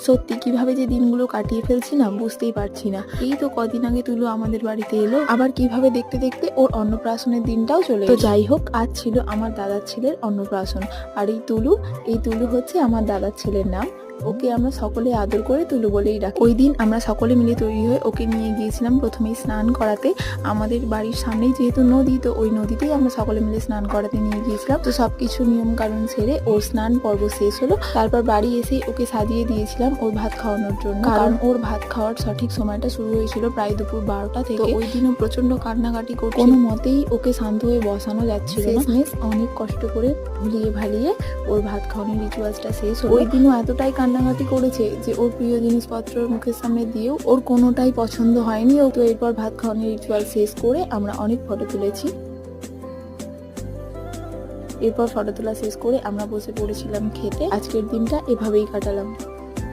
সত্যি কিভাবে যে দিনগুলো কাটিয়ে ফেলছি না বুঝতেই পারছি না। এই তো কদিন আগে তুলু আমাদের বাড়িতে এলো, আবার কিভাবে দেখতে দেখতে ওর অন্নপ্রাশনের দিনটাও চলে এলো। তো যাই হোক, আজ ছিল আমার দাদার ছেলের অন্নপ্রাশন। আর এই তুলু হচ্ছে আমার দাদার ছেলের নাম। ওকে আমরা সকলে আদর করে তুলু বলেই ডাকি। ওই দিন আমরা সকলে মিলে তৈরি হয়ে ওকে নিয়ে গিয়েছিলাম প্রথমেই স্নান করাতে। আমাদের বাড়ির সামনেই যেহেতু নদী, তো ওই নদীতেই আমরা সকলে মিলে স্নান করাতে নিয়ে গিয়েছিলাম। তো সবকিছু নিয়ম কানুন সেরে ওর স্নান পর্ব শেষ হলো। তারপর বাড়ি এসে ওকে সাজিয়ে দিয়েছিলাম ওর ভাত খাওয়ানোর জন্য, কারণ ওর ভাত খাওয়ার সঠিক সময়টা শুরু হয়েছিল প্রায় দুপুর 12টা থেকে। ওই দিনও প্রচন্ড কান্নাকাটি করছিল, কোনো মতেই ওকে শান্ত হয়ে বসানো যাচ্ছিল না। শেষমেশ অনেক কষ্ট করে ভুলিয়ে ভালিয়ে ওর ভাত খাওয়ানোর রিচুয়ালসটা শেষ হলো। ওই দিনও এতটাই কান্নাকাটি করেছে যে ওর প্রিয় জিনিসপত্র মুখের সামনে দিয়েও ওর কোনোটাই পছন্দ হয়নি। ও তো এরপর ভাত খাওয়ানোর রিচুয়াল শেষ করে আমরা অনেক ফটো তুলেছি। এরপর ফটো তোলা শেষ করে আমরা বসে পড়েছিলাম খেতে। আজকের দিনটা এভাবেই কাটালাম।